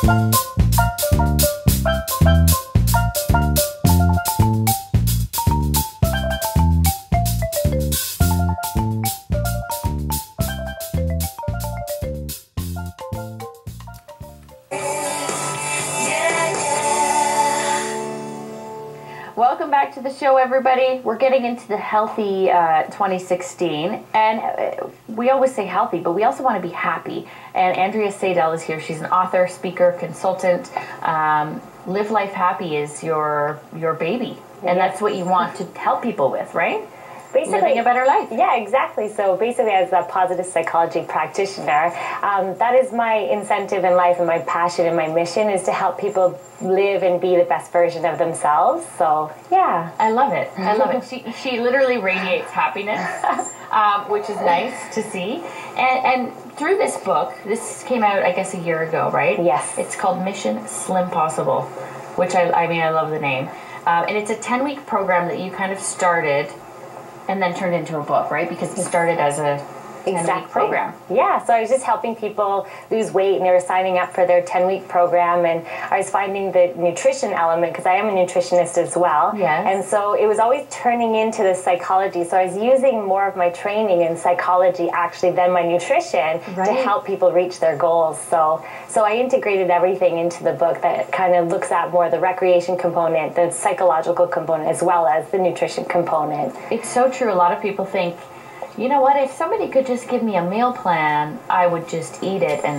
Welcome back to the show, everybody. We're getting into the healthy 2016, and we always say healthy, but we also want to be happy. And Andrea Seydel is here. She's an author, speaker, consultant. Live Life Happy is your baby, and that's what you want to help people with, right? Basically, living a better life. Yeah, exactly. So basically, as a positive psychology practitioner, that is my incentive in life, and my passion and my mission is to help people live and be the best version of themselves. So yeah, I love it. I love it. She literally radiates happiness, which is nice to see. And through this book, this came out, I guess, a year ago, right? Yes. It's called Mission Slim Possible, which I mean, I love the name. And it's a 10-week program that you kind of started and then turned into a book, right? Because it started as a 10-week program. Yeah, so I was just helping people lose weight, and they were signing up for their 10-week program, and I was finding the nutrition element, because I am a nutritionist as well. Yes. And so it was always turning into the psychology. So I was using more of my training in psychology actually than my nutrition to help people reach their goals. So I integrated everything into the book that kind of looks at more the recreation component, the psychological component, as well as the nutrition component. It's so true. A lot of people think, you know what, if somebody could just give me a meal plan, I would just eat it, and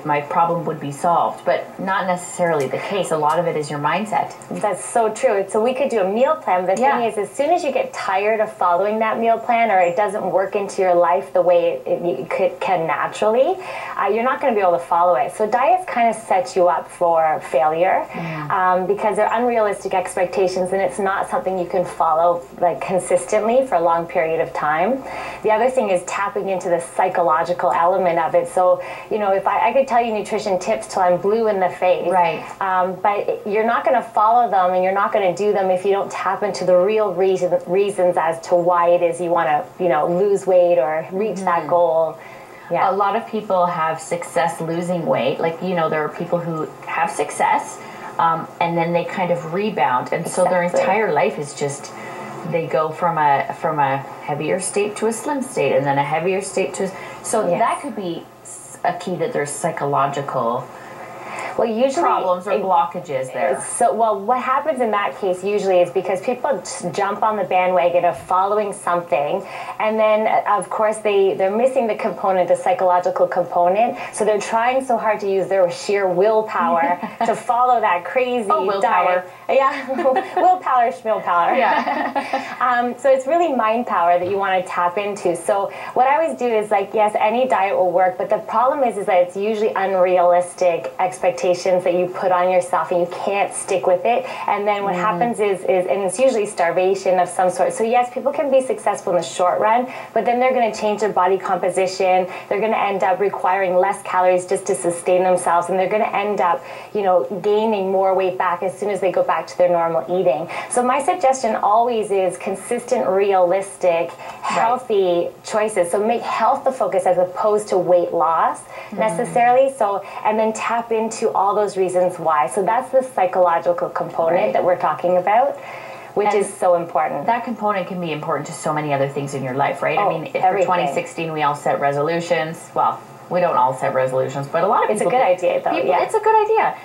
my problem would be solved. But not necessarily the case. A lot of it is your mindset. That's so true. So we could do a meal plan, but the thing is, as soon as you get tired of following that meal plan, or it doesn't work into your life the way it can naturally, you're not going to be able to follow it. So diets kind of set you up for failure, because they're unrealistic expectations, and it's not something you can follow like consistently for a long period of time. The other thing is tapping into the psychological element of it. So, you know, if I could tell you nutrition tips till I'm blue in the face, but you're not going to follow them, and you're not going to do them if you don't tap into the real reasons as to why it is you want to, you know, lose weight or reach that goal. Yeah. A lot of people have success losing weight. Like, you know, there are people who have success, and then they kind of rebound, and so their entire life is just, they go from a heavier state to a slim state, and then a heavier state to that could be a key, that there's psychological problems or blockages there. So, well, what happens in that case usually is because people just jump on the bandwagon of following something, and then, of course, they're missing the component, the psychological component, so they're trying so hard to use their sheer willpower to follow that crazy diet. Yeah, willpower, schmillpower. Yeah. So it's really mind power that you want to tap into. So what I always do is, like, yes, any diet will work, but the problem is that it's usually unrealistic expectations that you put on yourself, and you can't stick with it. And then what happens is, and it's usually starvation of some sort. So yes, people can be successful in the short run, but then they're going to change their body composition. They're going to end up requiring less calories just to sustain themselves, and they're going to end up, you know, gaining more weight back as soon as they go back to their normal eating. So my suggestion always is consistent, realistic, healthy choices. So make health the focus as opposed to weight loss necessarily. So, and then tap into all those reasons why. So that's the psychological component that we're talking about, which is so important. That component can be important to so many other things in your life, right? I mean, for 2016, we all set resolutions. Well, we don't all set resolutions, but a lot of people. It's a good idea, though. It's a good idea.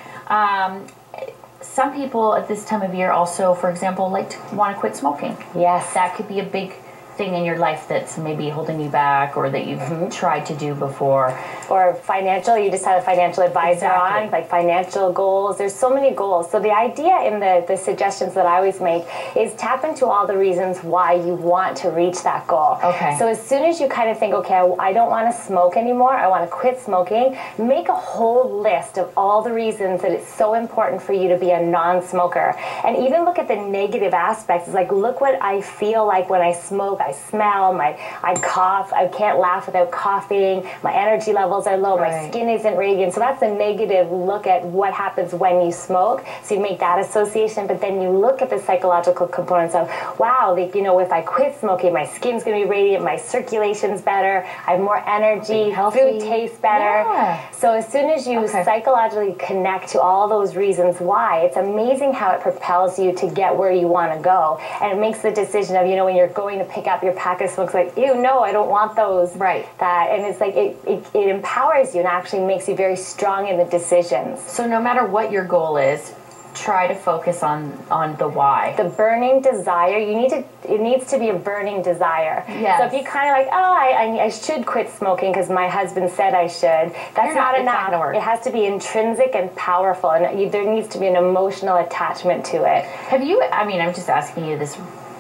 Some people at this time of year also, for example, want to quit smoking. Yes. That could be a big thing in your life that's maybe holding you back, or that you've tried to do before. Or financial, you just had a financial advisor on, like financial goals. There's so many goals. So the idea in the suggestions that I always make is tap into all the reasons why you want to reach that goal. Okay. So as soon as you kind of think, okay, I don't want to smoke anymore, I want to quit smoking, make a whole list of all the reasons that it's so important for you to be a non-smoker. And even look at the negative aspects. It's like, look what I feel like when I smoke. I smell, I cough, I can't laugh without coughing, my energy levels are low, my skin isn't radiant. So that's a negative look at what happens when you smoke. So you make that association, but then you look at the psychological components of, wow, like, you know, if I quit smoking, my skin's going to be radiant, my circulation's better, I have more energy, food tastes better. Yeah. So as soon as you psychologically connect to all those reasons why, it's amazing how it propels you to get where you want to go. And it makes the decision of, you know, when you're going to pick up your pack of smokes, like, ew, no, I don't want those. Right. And it's like, it empowers you and actually makes you very strong in the decisions. So no matter what your goal is, try to focus on the why. The burning desire, it needs to be a burning desire. Yes. So if you kind of like, oh, I should quit smoking because my husband said I should, that's not enough. It has to be intrinsic and powerful, and there needs to be an emotional attachment to it. Have you, I mean, I'm just asking you this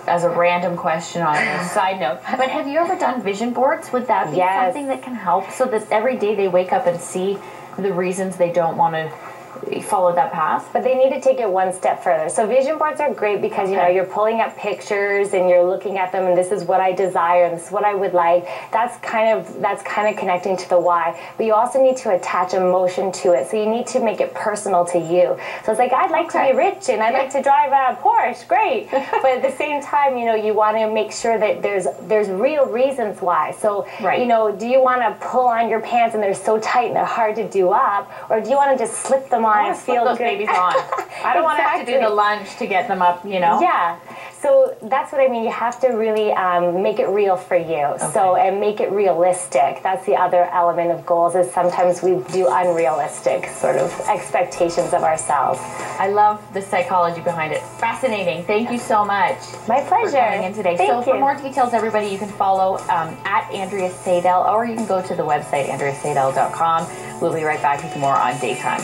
as a random question on a side note, but have you ever done vision boards? Would that be something that can help so that every day they wake up and see the reasons they don't want to follow that path? But they need to take it one step further. So vision boards are great because, you know, you're pulling up pictures and you're looking at them and this is what I desire and this is what I would like. That's kind of connecting to the why. But you also need to attach emotion to it. So you need to make it personal to you. So it's like, I'd like to be rich and I'd like to drive a Porsche. Great. But at the same time, you know, you want to make sure that there's real reasons why. So, you know, do you want to pull on your pants and they're so tight and they're hard to do up? Or do you want to just slip them on and feel those babies on? I don't want to have to do the lunge to get them up, you know? Yeah. So that's what I mean. You have to really make it real for you. So, and make it realistic. That's the other element of goals, is sometimes we do unrealistic sort of expectations of ourselves. I love the psychology behind it. Fascinating. Thank you so much. My pleasure. For coming in today. Thank you. For more details, everybody, you can follow at Andrea Seydel, or you can go to the website, andreaseydel.com. We'll be right back with more on Daytime.